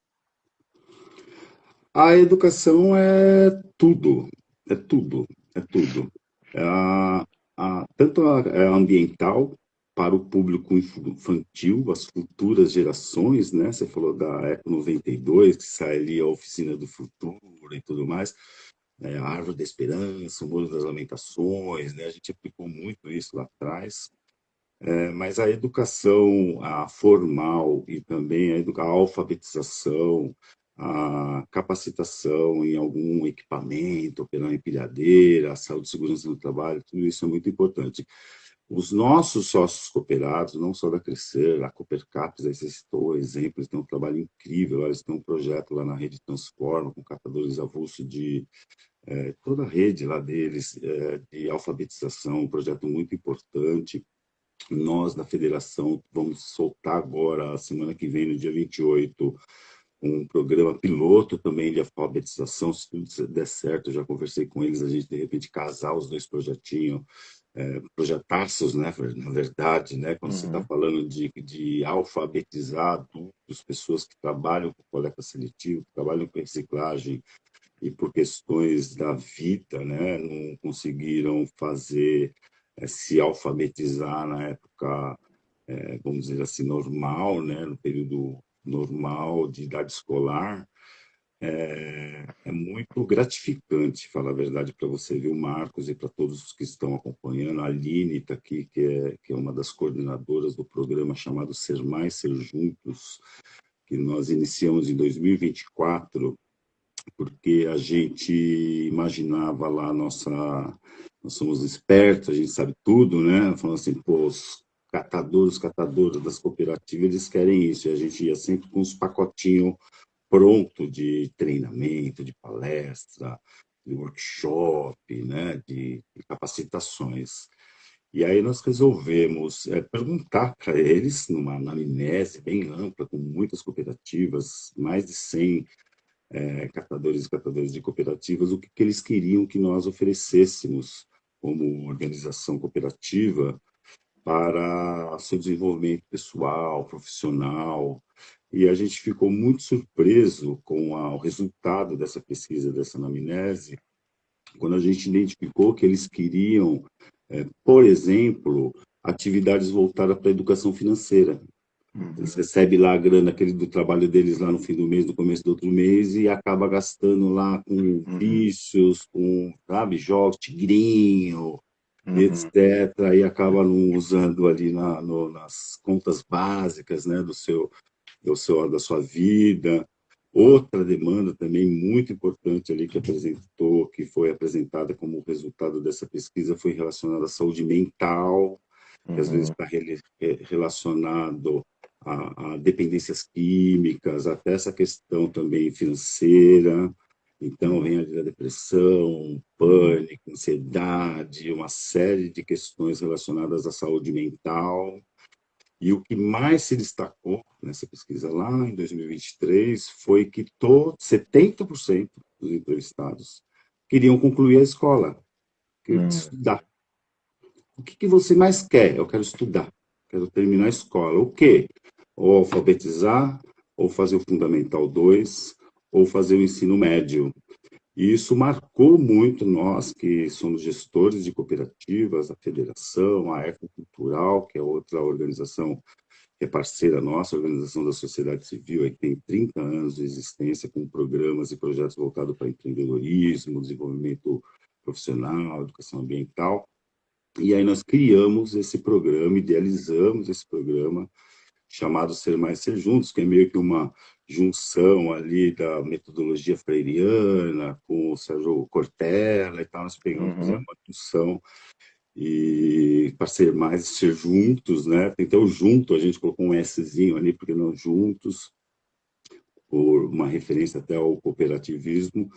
Speaker 2: A educação é tudo, é tudo, é tudo. É tanto é ambiental para o público infantil, as futuras gerações, né? Você falou da Eco 92, que sai ali a Oficina do Futuro e tudo mais, né? A Árvore da Esperança, o Muro das Lamentações, né? A gente aplicou muito isso lá atrás. Mas a educação a formal e também a alfabetização, a capacitação em algum equipamento, operar empilhadeira, a saúde e segurança no trabalho, tudo isso é muito importante. Os nossos sócios cooperados, não só da Crescer, a Coopercaps, aí você citou o exemplo, eles têm um trabalho incrível, eles têm um projeto lá na rede Transforma, com catadores avulso de toda a rede lá deles, de alfabetização, um projeto muito importante. Nós, da federação, vamos soltar agora, a semana que vem, no dia 28, um programa piloto também de alfabetização. Se tudo der certo, eu já conversei com eles, a gente, de repente, casar os dois projetinhos, projetaços, né, na verdade, né, quando você está
Speaker 1: Uhum.
Speaker 2: falando de alfabetizar adultos, pessoas que trabalham com coleta seletiva, que trabalham com reciclagem, e por questões da vida, né, não conseguiram fazer, se alfabetizar na época, vamos dizer assim, normal, né, no período normal de idade escolar. É muito gratificante, falar a verdade para você, viu, Marcos, e para todos os que estão acompanhando. A Aline está aqui, que é uma das coordenadoras do programa chamado Ser Mais, Ser Juntos, que nós iniciamos em 2024, porque a gente imaginava lá nós somos espertos, a gente sabe tudo, né? Falando assim, pô, os catadores das cooperativas, eles querem isso, e a gente ia sempre com os pacotinhos pronto de treinamento, de palestra, de workshop, né? De capacitações. E aí nós resolvemos perguntar para eles, numa anamnese bem ampla, com muitas cooperativas, mais de 100 catadores e catadoras de cooperativas, o que, que eles queriam que nós oferecêssemos como organização cooperativa para seu desenvolvimento pessoal, profissional. E a gente ficou muito surpreso com o resultado dessa pesquisa, dessa anamnese, quando a gente identificou que eles queriam, por exemplo, atividades voltadas para a educação financeira. Eles
Speaker 1: Uhum.
Speaker 2: recebem lá a grana aquele do trabalho deles lá no fim do mês, no começo do outro mês, e acaba gastando lá com
Speaker 1: Uhum.
Speaker 2: vícios, com, sabe, jogos, tigrinho,
Speaker 1: Uhum.
Speaker 2: etc. E acaba não usando ali nas contas básicas, né, da sua vida. Outra demanda também muito importante ali que foi apresentada como resultado dessa pesquisa, foi relacionada à saúde mental, que às vezes
Speaker 1: Uhum.
Speaker 2: está relacionado a dependências químicas, até essa questão também financeira. Então,
Speaker 1: Uhum.
Speaker 2: vem ali a depressão,
Speaker 1: Uhum.
Speaker 2: pânico, ansiedade, uma série de questões relacionadas à saúde mental. E o que mais se destacou nessa pesquisa lá em 2023 foi que 70% dos entrevistados queriam concluir a escola, queriam
Speaker 1: Uhum.
Speaker 2: estudar. O que que você mais quer? Eu quero estudar, quero terminar a escola. O quê? Ou alfabetizar, ou fazer o Fundamental 2, ou fazer o ensino médio. E isso marcou muito nós, que somos gestores de cooperativas, a federação, a Ecocultural, que é outra organização que é parceira nossa, a Organização da Sociedade Civil, que tem 30 anos de existência, com programas e projetos voltados para empreendedorismo, desenvolvimento profissional, educação ambiental. E aí nós criamos esse programa, idealizamos esse programa, chamado Ser Mais Ser Juntos, que é meio que uma junção ali da metodologia freiriana com o Sérgio Cortella e tal. Nós pegamos, fizemos
Speaker 1: Uhum.
Speaker 2: uma junção e para ser mais ser juntos, né? Tem até o junto, a gente colocou um Szinho ali, porque não juntos. por uma referência até ao cooperativismo,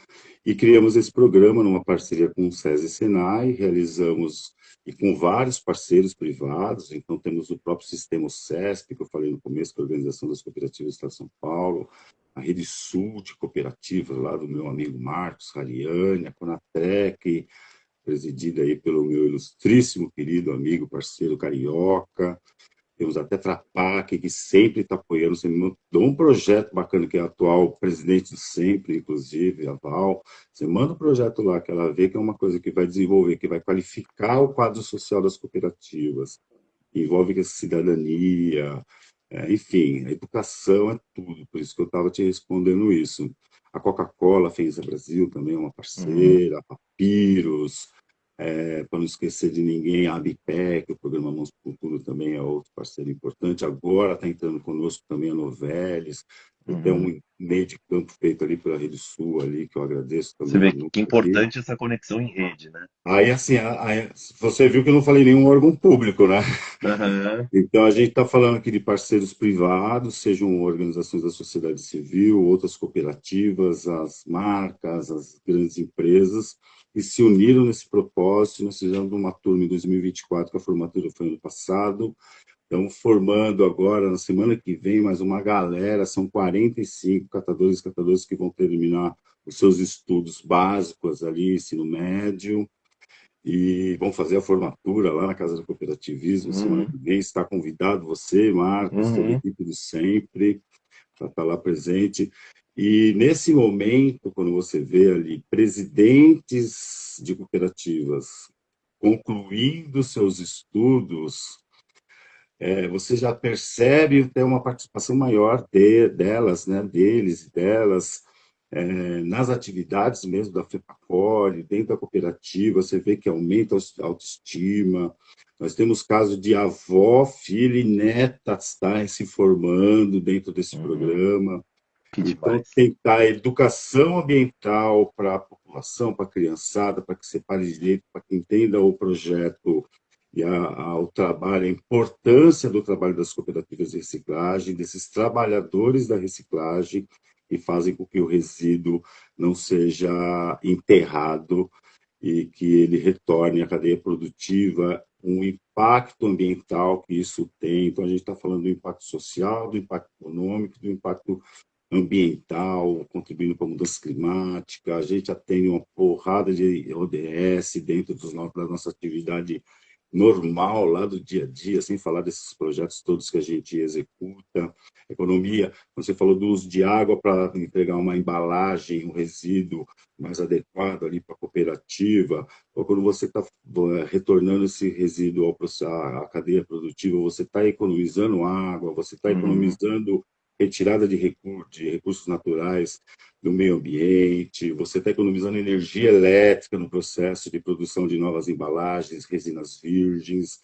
Speaker 2: e criamos esse programa numa parceria com o SESI e Senai, realizamos e com vários parceiros privados, então temos o próprio sistema CESP, que eu falei no começo, que é a Organização das Cooperativas do Estado de São Paulo, a Rede Sul de Cooperativas, lá do meu amigo Marcos Rariani, a Conatrec, presidida aí pelo meu ilustríssimo, querido amigo, parceiro carioca. Temos a Tetra Pak, que sempre está apoiando, sempre mandou um projeto bacana, que é a atual presidente do Sempre, inclusive, a Val. Você manda um projeto lá, que ela vê que é uma coisa que vai desenvolver, que vai qualificar o quadro social das cooperativas, envolve a cidadania, enfim, a educação é tudo, por isso que eu estava te respondendo isso. A Coca-Cola fez a Brasil também, é uma
Speaker 1: Uhum.
Speaker 2: parceira, a Papyrus, para não esquecer de ninguém, a Abipec, o programa Mãos para o Futuro também é outro parceiro importante. Agora está entrando conosco também a Novelis. Eu tenho
Speaker 1: Uhum.
Speaker 2: um meio de campo feito ali pela Rede Sul, ali, que eu agradeço
Speaker 1: Você
Speaker 2: também
Speaker 1: vê
Speaker 2: muito
Speaker 1: que
Speaker 2: ali.
Speaker 1: importante essa conexão em rede, né?
Speaker 2: Aí, assim, você viu que eu não falei nenhum órgão público, né?
Speaker 1: Aham.
Speaker 2: Então, a gente está falando aqui de parceiros privados, sejam organizações da sociedade civil, outras cooperativas, as marcas, as grandes empresas, que se uniram nesse propósito. Nós fizemos uma turma em 2024, que a formatura foi ano passado. Estamos formando agora, na semana que vem, mais uma galera, são 45 catadores e catadoras que vão terminar os seus estudos básicos ali, ensino médio, e vão fazer a formatura lá na Casa do Cooperativismo semana
Speaker 1: Uhum.
Speaker 2: que vem. Está convidado você, Marcos, toda a
Speaker 1: Uhum.
Speaker 2: equipe do Sempre, para estar lá presente. E nesse momento, quando você vê ali presidentes de cooperativas concluindo seus estudos, você já percebe até uma participação maior delas, né, deles e delas, nas atividades mesmo da FEPACOR, dentro da cooperativa, você vê que aumenta a autoestima. Nós temos casos de avó, filha e neta estarem se formando dentro desse
Speaker 1: Uhum.
Speaker 2: programa.
Speaker 1: Que
Speaker 2: Então,
Speaker 1: demais.
Speaker 2: tentar educação ambiental para a população, para a criançada, para que separe direito, para que entenda o projeto e o trabalho, a importância do trabalho das cooperativas de reciclagem, desses trabalhadores da reciclagem, que fazem com que o resíduo não seja enterrado e que ele retorne à cadeia produtiva, um impacto ambiental que isso tem. Então, a gente está falando do impacto social, do impacto econômico, do impacto ambiental, contribuindo para a mudança climática. A gente já tem uma porrada de ODS dentro da nossa atividade normal, lá do dia a dia, sem falar desses projetos todos que a gente executa. Economia, você falou do uso de água para entregar uma embalagem, um resíduo mais adequado ali para a cooperativa, ou quando você está retornando esse resíduo à cadeia produtiva, você está economizando água, você está
Speaker 1: Uhum.
Speaker 2: economizando retirada de recursos naturais do meio ambiente, você está economizando energia elétrica no processo de produção de novas embalagens, resinas virgens.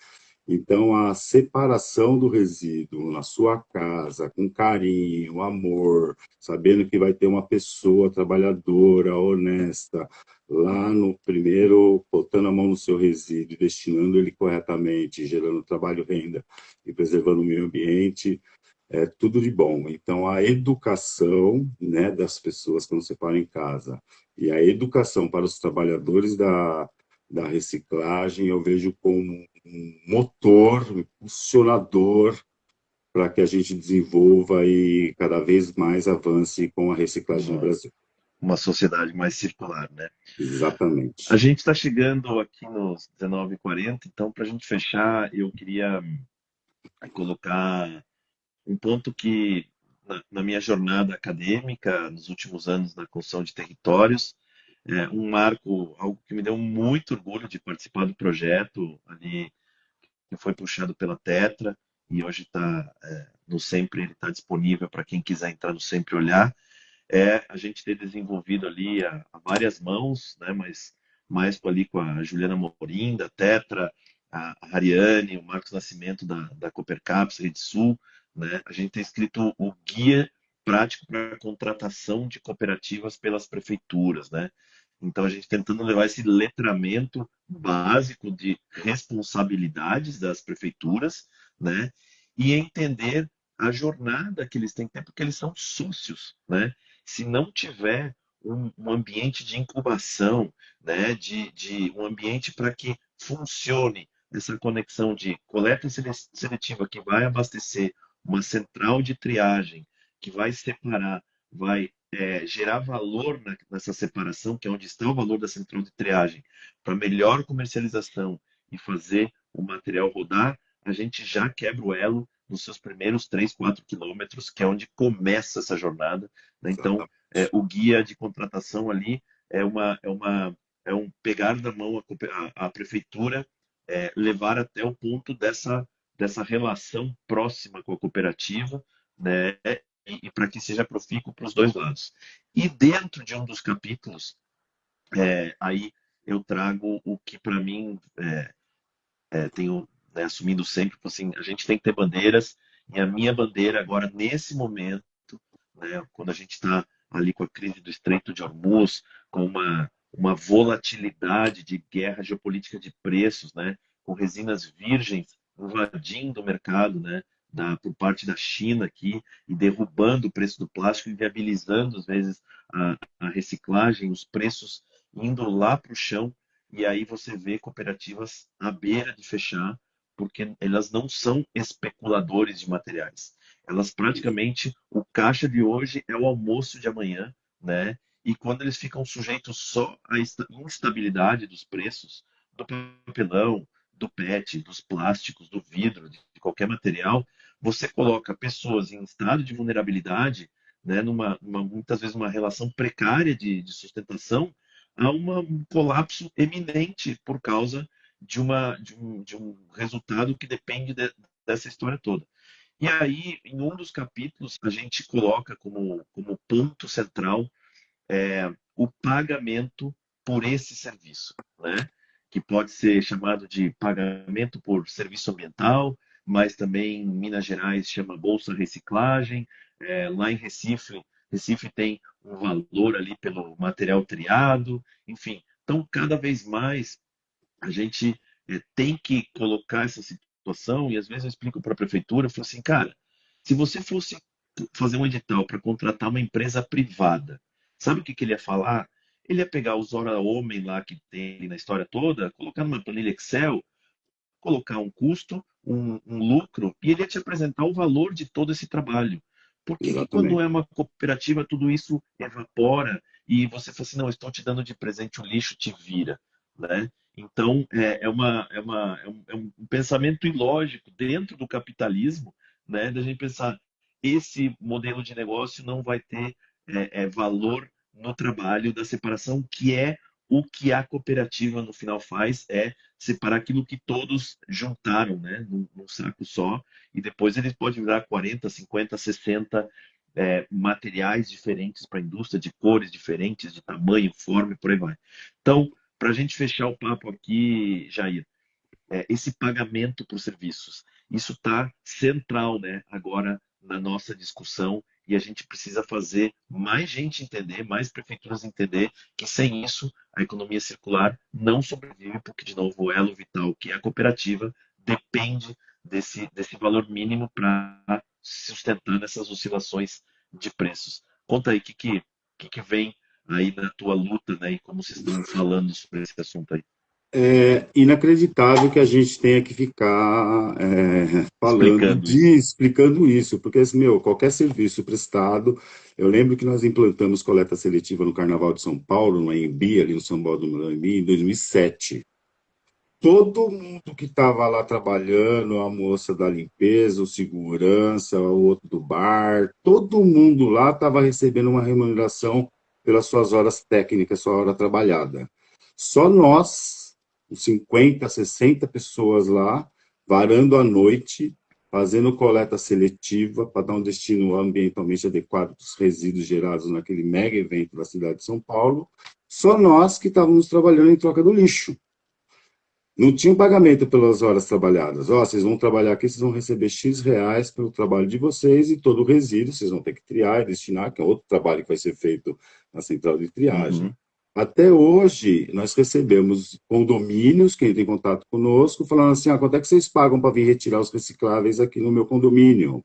Speaker 2: Então, a separação do resíduo na sua casa, com carinho, amor, sabendo que vai ter uma pessoa trabalhadora, honesta, lá no primeiro, botando a mão no seu resíduo e destinando ele corretamente, gerando trabalho, renda e preservando o meio ambiente, é tudo de bom. Então, a educação, né, das pessoas quando você para em casa e a educação para os trabalhadores da reciclagem, eu vejo como um motor, um impulsionador para que a gente desenvolva e cada vez mais avance com a reciclagem no
Speaker 1: Uma,
Speaker 2: Brasil.
Speaker 1: uma sociedade mais circular, né? A
Speaker 2: Exatamente.
Speaker 1: gente está chegando aqui nos 19h40, então, para a gente fechar, eu queria colocar um ponto que, na minha jornada acadêmica, nos últimos anos na construção de territórios, um marco, algo que me deu muito orgulho de participar do projeto ali, que foi puxado pela Tetra, e hoje está no Sempre, ele está disponível para quem quiser entrar no Sempre olhar, a gente ter desenvolvido ali a várias mãos, né, mas mais ali com a Juliana Morim, da Tetra, a Ariane, o Marcos Nascimento da Coopercaps, Rede Sul, né, a gente tem escrito o guia prático para contratação de cooperativas pelas prefeituras, né? Então a gente tentando levar esse letramento básico de responsabilidades das prefeituras, né? E entender a jornada que eles têm que ter, porque eles são sócios, né? Se não tiver um ambiente de incubação, né? De um ambiente para que funcione essa conexão de coleta seletiva que vai abastecer uma central de triagem, que vai separar, vai gerar valor nessa separação, que é onde está o valor da central de triagem, para melhor comercialização e fazer o material rodar, a gente já quebra o elo nos seus primeiros 3, 4 quilômetros, que é onde começa essa jornada, né? Então,
Speaker 2: Exatamente.
Speaker 1: o guia de contratação ali é um pegar da mão a prefeitura, levar até o ponto dessa relação próxima com a cooperativa, né? E para que seja profícuo para os dois lados. E dentro de um dos capítulos, aí eu trago o que para mim tenho, né, assumindo sempre, assim, a gente tem que ter bandeiras, e a minha bandeira agora, nesse momento, né, quando a gente está ali com a crise do Estreito de Hormuz, com uma volatilidade de guerra geopolítica de preços, né, com resinas virgens invadindo o mercado, né, por parte da China aqui e derrubando o preço do plástico, inviabilizando às vezes a reciclagem, os preços indo lá para o chão, e aí você vê cooperativas à beira de fechar, porque elas não são especuladores de materiais. Elas praticamente, o caixa de hoje é o almoço de amanhã, né? E quando eles ficam sujeitos só à instabilidade dos preços, do papelão, do PET, dos plásticos, do vidro, de qualquer material, você coloca pessoas em estado de vulnerabilidade, né, muitas vezes uma relação precária de sustentação, a um colapso eminente por causa de um resultado que depende dessa história toda. E aí, em um dos capítulos, a gente coloca como ponto central o pagamento por esse serviço, né? Que pode ser chamado de pagamento por serviço ambiental, mas também em Minas Gerais chama Bolsa Reciclagem, lá em Recife tem um valor ali pelo material triado, enfim. Então, cada vez mais a gente tem que colocar essa situação, e às vezes eu explico para a prefeitura, eu falo assim, cara, se você fosse fazer um edital para contratar uma empresa privada, sabe o que ele ia falar? Ele ia pegar os hora-homem lá que tem na história toda, colocar numa planilha Excel, colocar um custo, um lucro, e ele ia te apresentar o valor de todo esse trabalho. Por que que quando
Speaker 2: Exatamente.
Speaker 1: é uma cooperativa tudo isso evapora e você fala assim, não, estou te dando de presente o lixo, te vira, né? Então, é um pensamento ilógico dentro do capitalismo, né? Da gente pensar, esse modelo de negócio não vai ter valor no trabalho da separação, que é o que a cooperativa no final faz, separar aquilo que todos juntaram, né, num saco só, e depois eles podem virar 40, 50, 60 materiais diferentes para a indústria, de cores diferentes, de tamanho, forma, e por aí vai. Então, para a gente fechar o papo aqui, Jair, esse pagamento por serviços. Isso está central, né, agora na nossa discussão, e a gente precisa fazer mais gente entender, mais prefeituras entender que sem isso a economia circular não sobrevive, porque, de novo, o elo vital, que é a cooperativa, depende desse valor mínimo para sustentar nessas oscilações de preços. Conta aí o que vem aí na tua luta, né, e como vocês estão falando sobre esse assunto aí.
Speaker 2: É inacreditável que a gente tenha que ficar
Speaker 1: Explicando isso.
Speaker 2: explicando isso, porque, assim, meu, qualquer serviço prestado. Eu lembro que nós implantamos coleta seletiva no Carnaval de São Paulo, no AMB, ali no São Paulo do Morumbi, em 2007. Todo mundo que estava lá trabalhando, a moça da limpeza, o segurança, o outro do bar, todo mundo lá estava recebendo uma remuneração pelas suas horas técnicas, sua hora trabalhada. Só nós, uns 50, 60 pessoas lá, varando à noite, fazendo coleta seletiva para dar um destino ambientalmente adequado para os resíduos gerados naquele mega evento da cidade de São Paulo. Só nós que estávamos trabalhando em troca do lixo. Não tinha um pagamento pelas horas trabalhadas. Ó, vocês vão trabalhar aqui, vocês vão receber X reais pelo trabalho de vocês e todo o resíduo vocês vão ter que triar e destinar, que é outro trabalho que vai ser feito na central de triagem.
Speaker 1: Uhum.
Speaker 2: Até hoje, nós recebemos condomínios que entram em contato conosco, falando assim, quanto é que vocês pagam para vir retirar os recicláveis aqui no meu condomínio?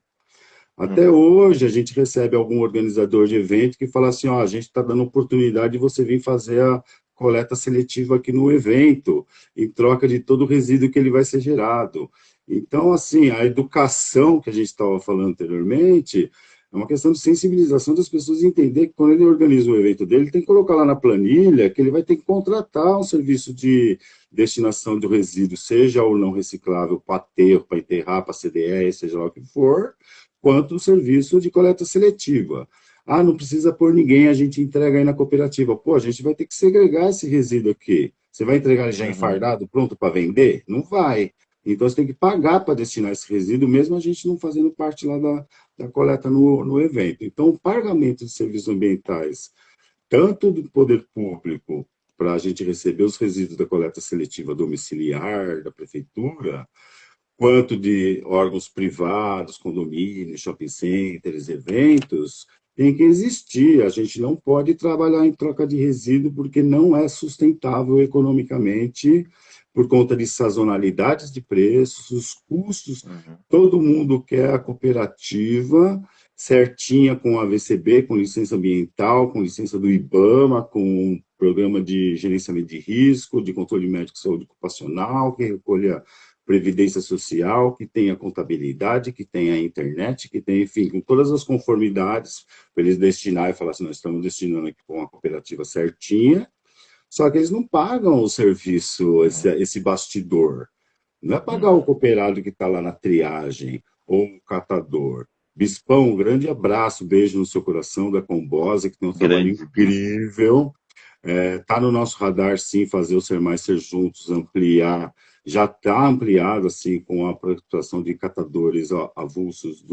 Speaker 2: Até
Speaker 1: Uhum.
Speaker 2: hoje a gente recebe algum organizador de evento que fala assim, ó, a gente está dando oportunidade de você vir fazer a coleta seletiva aqui no evento, em troca de todo o resíduo que ele vai ser gerado. Então, assim, a educação que a gente estava falando anteriormente é uma questão de sensibilização das pessoas entender que quando ele organiza o evento dele, tem que colocar lá na planilha que ele vai ter que contratar um serviço de destinação do resíduo, seja ou não reciclável, para aterro, para enterrar, para CDR, seja lá o que for, quanto o serviço de coleta seletiva. Ah, não precisa pôr ninguém, a gente entrega aí na cooperativa. Pô, a gente vai ter que segregar esse resíduo aqui. Você vai entregar ele já
Speaker 1: Uhum.
Speaker 2: enfardado, pronto para vender? Não vai. Então você tem que pagar para destinar esse resíduo, mesmo a gente não fazendo parte lá da coleta no evento. Então, o pagamento de serviços ambientais, tanto do poder público, para a gente receber os resíduos da coleta seletiva domiciliar da prefeitura, quanto de órgãos privados, condomínios, shopping centers, eventos, tem que existir. A gente não pode trabalhar em troca de resíduo porque não é sustentável economicamente por conta de sazonalidades de preços, os custos.
Speaker 1: Uhum.
Speaker 2: Todo mundo quer a cooperativa certinha com a VCB, com licença ambiental, com licença do IBAMA, com programa de gerenciamento de risco, de controle médico de saúde ocupacional, que recolha previdência social, que tenha contabilidade, que tenha internet, que tenha, enfim, com todas as conformidades para eles destinar e falar assim, nós estamos destinando aqui para uma cooperativa certinha, só que eles não pagam o serviço,
Speaker 1: Uhum.
Speaker 2: esse bastidor. Não é pagar o
Speaker 1: Uhum.
Speaker 2: cooperado que está lá na triagem ou o catador. Bispão, um grande abraço, beijo no seu coração da Combosa, que tem um trabalho
Speaker 1: Grande bispo.
Speaker 2: incrível. Está no nosso radar, sim, fazer o Ser Mais Ser Juntos, ampliar. Já está ampliado, assim, com a participação de catadores avulsos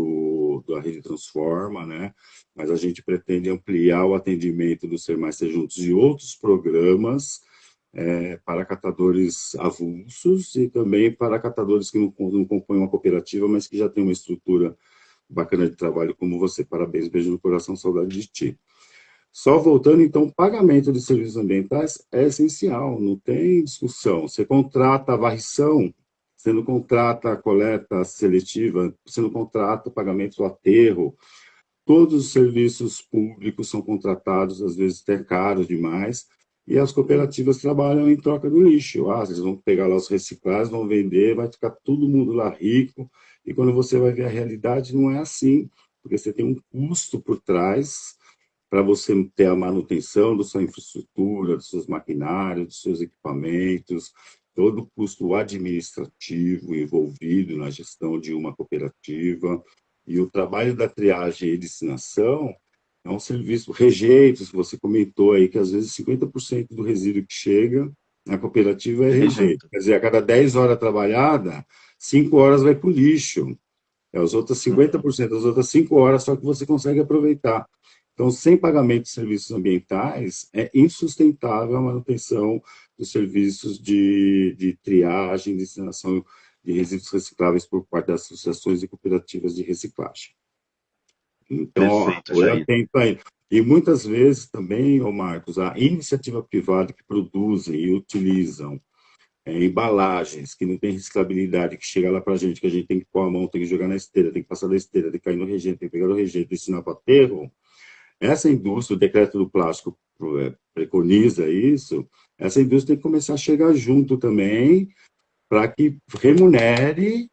Speaker 2: da Rede Transforma, né? Mas a gente pretende ampliar o atendimento do Ser Mais Ser Juntos e outros programas para catadores avulsos e também para catadores que não compõem uma cooperativa, mas que já têm uma estrutura bacana de trabalho como você. Parabéns, beijo no coração, saudade de ti. Só voltando, então, o pagamento de serviços ambientais é essencial, não tem discussão. Você contrata a varrição, você não contrata a coleta seletiva, você não contrata o pagamento do aterro. Todos os serviços públicos são contratados, às vezes até caros demais, e as cooperativas trabalham em troca do lixo. Ah, vocês vão pegar lá os reciclados, vão vender, vai ficar todo mundo lá rico, e quando você vai ver a realidade, não é assim, porque você tem um custo por trás para você ter a manutenção da sua infraestrutura, dos seus maquinários, dos seus equipamentos, todo o custo administrativo envolvido na gestão de uma cooperativa. E o trabalho da triagem e destinação é um serviço, rejeitos, que você comentou aí, que às vezes 50% do resíduo que chega na cooperativa é
Speaker 1: É
Speaker 2: rejeito.
Speaker 1: rejeito.
Speaker 2: Quer dizer, a cada 10 horas trabalhada, 5 horas vai para o lixo. É, os outros
Speaker 1: Uhum.
Speaker 2: 50%, as outras 5 horas só que você consegue aproveitar. Então, sem pagamento de serviços ambientais, é insustentável a manutenção dos serviços de triagem, destinação de resíduos recicláveis por parte das associações e cooperativas de reciclagem. Então, ó,
Speaker 1: Perfeito,
Speaker 2: olha
Speaker 1: Jair.
Speaker 2: atento aí. E muitas vezes também, ô Marcos, a iniciativa privada que produzem e utilizam embalagens que não tem reciclabilidade, que chega lá para que a gente tem que pôr a mão, tem que jogar na esteira, tem que passar da esteira, tem que cair no rejeito, tem que pegar o rejeito, destinar para aterro, essa indústria, o decreto do plástico preconiza isso, essa indústria tem que começar a chegar junto também para que remunere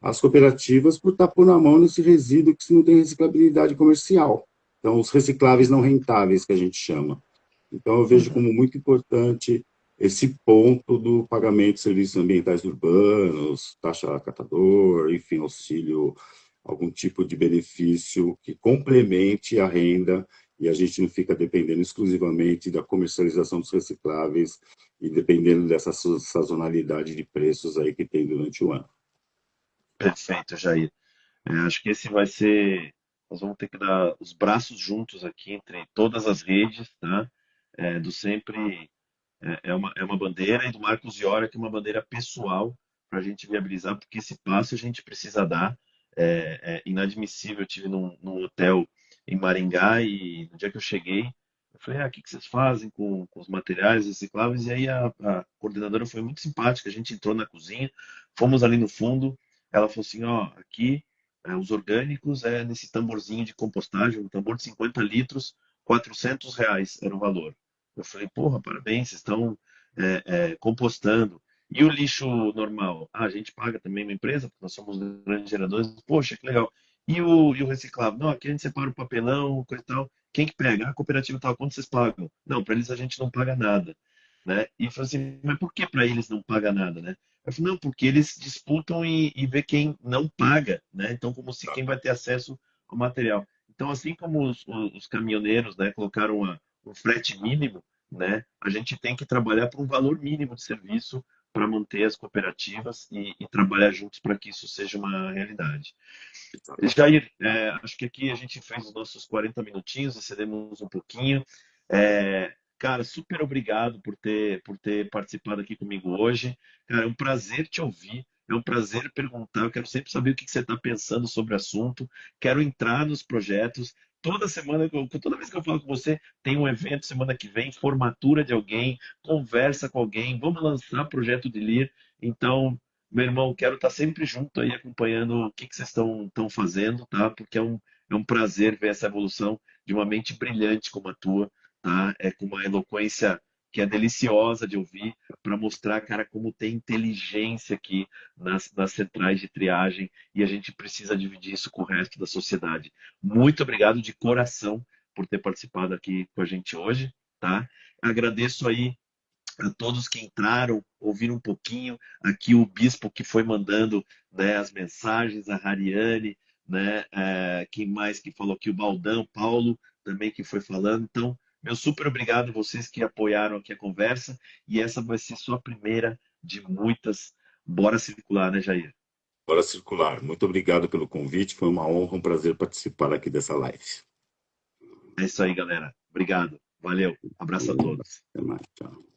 Speaker 2: as cooperativas por estar pondo a mão nesse resíduo que não tem reciclabilidade comercial. Então, os recicláveis não rentáveis, que a gente chama. Então, eu vejo
Speaker 1: Uhum.
Speaker 2: como muito importante esse ponto do pagamento de serviços ambientais urbanos, taxa catador, enfim, auxílio, algum tipo de benefício que complemente a renda e a gente não fica dependendo exclusivamente da comercialização dos recicláveis e dependendo dessa sazonalidade de preços aí que tem durante o ano.
Speaker 1: Perfeito, Jair. Acho que esse vai ser. Nós vamos ter que dar os braços juntos aqui entre todas as redes, tá? Do sempre é uma bandeira, e do Marcos Iora, que é uma bandeira pessoal para a gente viabilizar, porque esse passo a gente precisa dar. É inadmissível. Eu tive num hotel em Maringá e no dia que eu cheguei, eu falei, o que que vocês fazem com os materiais recicláveis? E aí a coordenadora foi muito simpática, a gente entrou na cozinha, fomos ali no fundo, ela falou assim, ó, aqui Os orgânicos é nesse tamborzinho de compostagem, um tambor de 50 litros, R$ 400 era o valor. Eu falei, porra, parabéns, vocês estão compostando. E o lixo normal? Ah, a gente paga também uma empresa, porque nós somos grandes geradores. Poxa, que legal. E o reciclável? Não, aqui a gente separa o papelão, coisa e tal. Quem que pega? Ah, a cooperativa tal, quanto vocês pagam? Não, para eles a gente não paga nada, né? E eu falei assim, mas por que para eles não paga nada, né? Eu falei, não, porque eles disputam e vê quem não paga, né? Então, como se quem vai ter acesso ao material. Então, assim como os caminhoneiros, né, colocaram um frete mínimo, né, a gente tem que trabalhar por um valor mínimo de serviço para manter as cooperativas e trabalhar juntos para que isso seja uma realidade. Jair, acho que aqui a gente fez os nossos 40 minutinhos, excedemos um pouquinho. Cara, super obrigado por ter participado aqui comigo hoje. Cara, é um prazer te ouvir, é um prazer perguntar. Eu quero sempre saber o que você está pensando sobre o assunto. Quero entrar nos projetos. Toda semana, toda vez que eu falo com você, tem um evento semana que vem, formatura de alguém, conversa com alguém, vamos lançar projeto de LIR. Então, meu irmão, quero estar sempre junto aí, acompanhando o que vocês estão fazendo, tá? Porque é um prazer ver essa evolução de uma mente brilhante como a tua, tá? É com uma eloquência que é deliciosa de ouvir, para mostrar, cara, como tem inteligência aqui nas centrais de triagem e a gente precisa dividir isso com o resto da sociedade. Muito obrigado de coração por ter participado aqui com a gente hoje, tá? Agradeço aí a todos que entraram, ouviram um pouquinho, aqui o bispo que foi mandando, né, as mensagens, a Hariane, né, quem mais que falou aqui, o Baldão, Paulo também que foi falando. Então, meu super obrigado a vocês que apoiaram aqui a conversa, e essa vai ser só a primeira de muitas. Bora circular, né, Jair?
Speaker 2: Bora circular. Muito obrigado pelo convite. Foi uma honra, um prazer participar aqui dessa live.
Speaker 1: É isso aí, galera. Obrigado. Valeu. Abraço a todos.
Speaker 2: Até mais. Tchau.